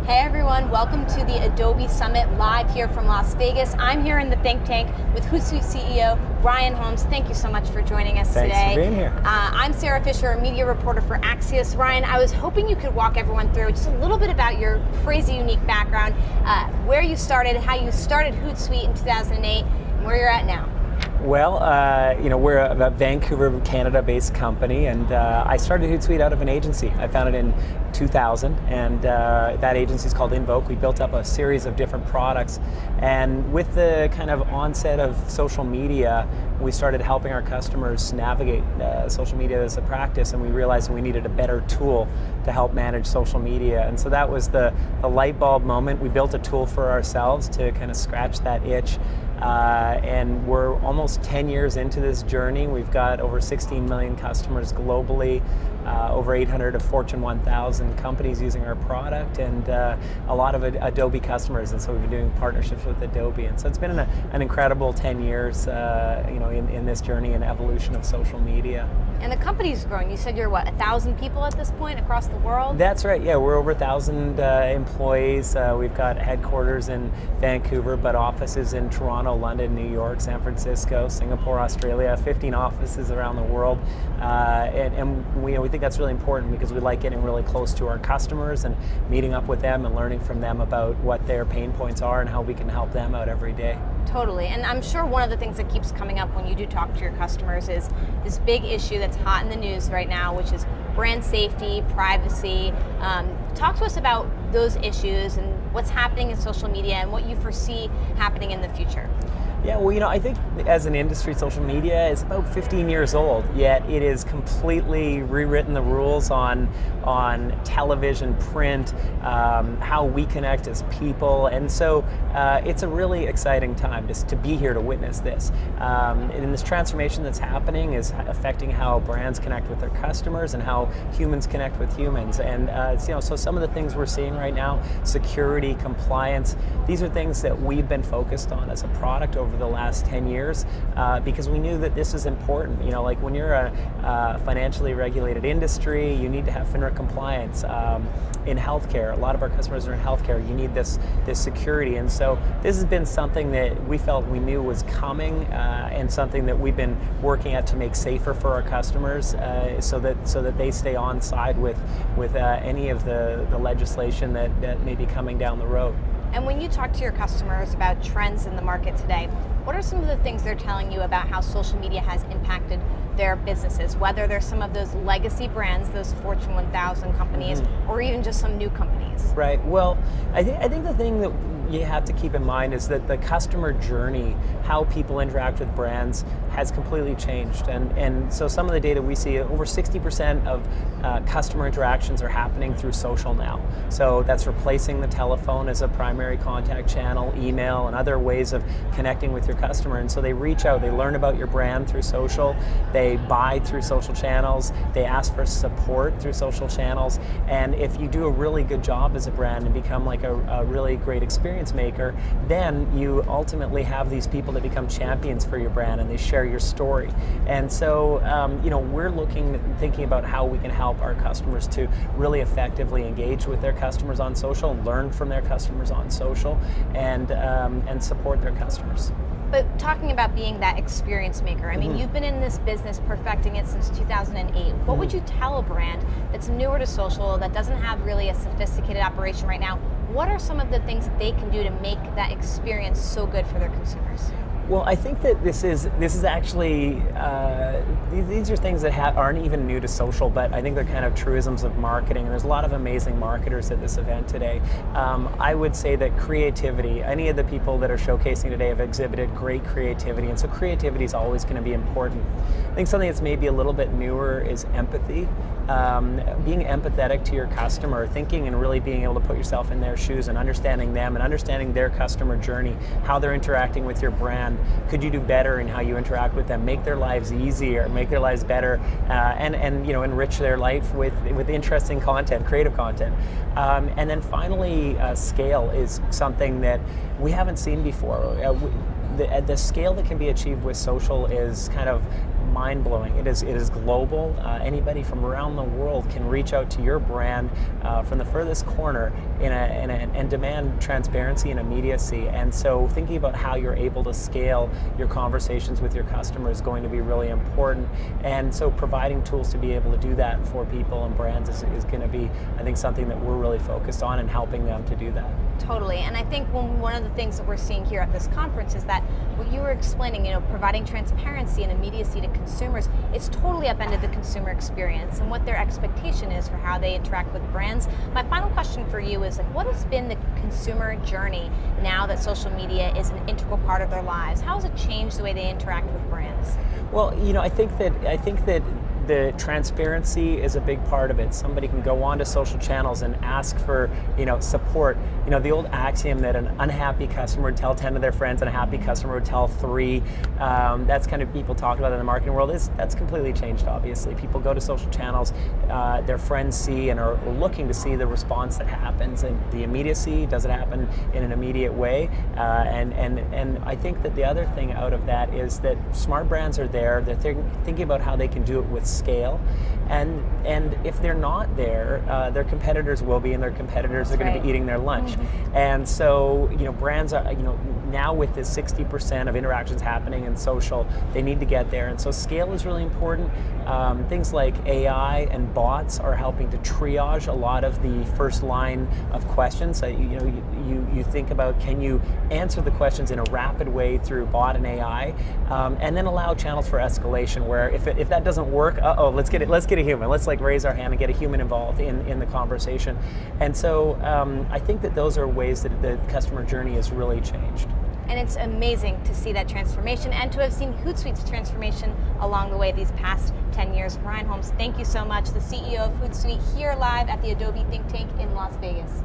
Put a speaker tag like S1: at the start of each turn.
S1: Hey everyone, welcome to the Adobe Summit live here from Las Vegas. I'm here in the think tank with Hootsuite CEO Brian Holmes. Thank you so much for joining us today.
S2: Thanks for being here.
S1: I'm Sarah Fisher, a media reporter for Axios. Ryan, I was hoping you could walk everyone through just a little bit about your crazy unique background, where you started, how you started Hootsuite in 2008, and where you're at now.
S2: Well, we're a Vancouver, Canada-based company, and I started Hootsuite out of an agency. I founded in 2000, and that agency is called Invoke. We built up a series of different products, and with the kind of onset of social media, we started helping our customers navigate social media as a practice, and we realized we needed a better tool to help manage social media. And so that was the light bulb moment. We built a tool for ourselves to kind of scratch that itch. And we're almost 10 years into this journey. We've got over 16 million customers globally, over 800 of Fortune 1000 companies using our product, and a lot of Adobe customers. And so we've been doing partnerships with Adobe. And so it's been an incredible 10 years, in this journey and evolution of social media.
S1: And the company's growing. You said you're 1,000 people at this point across the world?
S2: That's right, yeah, we're over 1,000 employees. We've got headquarters in Vancouver, but offices in Toronto, London, New York, San Francisco, Singapore, Australia, 15 offices around the world. And we think that's really important because we like getting really close to our customers and meeting up with them and learning from them about what their pain points are and how we can help them out every day.
S1: Totally, and I'm sure one of the things that keeps coming up when you do talk to your customers is this big issue that's hot in the news right now, which is brand safety, privacy. Talk to us about those issues and what's happening in social media and what you foresee happening in the future.
S2: Yeah, well, I think as an industry, social media is about 15 years old, yet it has completely rewritten the rules on television, print, how we connect as people, and so it's a really exciting time just to be here to witness this. And this transformation that's happening is affecting how brands connect with their customers and how humans connect with humans. And so some of the things we're seeing right now, security, compliance, these are things that we've been focused on as a product over the last 10 years because we knew that this is important. Like when you're a financially regulated industry, you need to have FINRA compliance. In healthcare, a lot of our customers are in healthcare, you need this security. And so this has been something that we felt we knew was coming and something that we've been working at to make safer for our customers so that they stay on side with any of the legislation that may be coming down the road.
S1: And when you talk to your customers about trends in the market today, what are some of the things they're telling you about how social media has impacted their businesses, whether they're some of those legacy brands, those Fortune 1000 companies, or even just some new companies?
S2: Right, well, I think the thing that you have to keep in mind is that the customer journey, how people interact with brands, has completely changed. And so some of the data we see, over 60% of customer interactions are happening through social now. So that's replacing the telephone as a primary contact channel, email, and other ways of connecting with your customer. And so they reach out, they learn about your brand through social, they buy through social channels, they ask for support through social channels. And if you do a really good job as a brand and become like a really great experience maker, then you ultimately have these people that become champions for your brand and they share your story. And so we're thinking about how we can help our customers to really effectively engage with their customers on social, learn from their customers on social, and support their customers.
S1: But talking about being that experience maker, I mean, you've been in this business perfecting it since 2008. What would you tell a brand that's newer to social, that doesn't have really a sophisticated operation right now? What are some of the things that they can do to make that experience so good for their consumers?
S2: Well, I think that this is actually, these are things that aren't even new to social, but I think they're kind of truisms of marketing. And there's a lot of amazing marketers at this event today. I would say that creativity, any of the people that are showcasing today have exhibited great creativity, and so creativity is always going to be important. I think something that's maybe a little bit newer is empathy. Being empathetic to your customer, thinking and really being able to put yourself in their shoes and understanding them and understanding their customer journey, how they're interacting with your brand. Could you do better in how you interact with them? Make their lives easier, make their lives better, and enrich their life with interesting content, creative content. And then finally, scale is something that we haven't seen before. The scale that can be achieved with social is kind of mind-blowing. It is global. Anybody from around the world can reach out to your brand from the furthest corner and demand transparency and immediacy. And so thinking about how you're able to scale your conversations with your customer is going to be really important. And so providing tools to be able to do that for people and brands is going to be, I think, something that we're really focused on and helping them to do that.
S1: Totally, and I think one of the things that we're seeing here at this conference is that what you were explaining, providing transparency and immediacy to consumers, it's totally upended the consumer experience and what their expectation is for how they interact with brands. My final question for you is, what has been the consumer journey now that social media is an integral part of their lives? How has it changed the way they interact with brands?
S2: Well, I think that the transparency is a big part of it. Somebody can go onto social channels and ask for, support. The old axiom that an unhappy customer would tell 10 of their friends and a happy customer would tell 3. That's kind of people talk about in the marketing world. That's completely changed, obviously. People go to social channels, their friends see and are looking to see the response that happens, and the immediacy, does it happen in an immediate way? And I think that the other thing out of that is that smart brands are there. They're thinking about how they can do it with scale, and if they're not there, their competitors will be, and their competitors are going to be eating their lunch. Mm-hmm. And so brands are now with this 60% of interactions happening in social, they need to get there, and so scale is really important. Things like AI and bots are helping to triage a lot of the first line of questions. You think about, can you answer the questions in a rapid way through bot and AI, and then allow channels for escalation, where if that doesn't work, let's get a human. Let's raise our hand and get a human involved in the conversation. And so I think that those are ways that the customer journey has really changed.
S1: And it's amazing to see that transformation and to have seen Hootsuite's transformation along the way these past 10 years. Ryan Holmes, thank you so much, the CEO of Hootsuite, here live at the Adobe Think Tank in Las Vegas.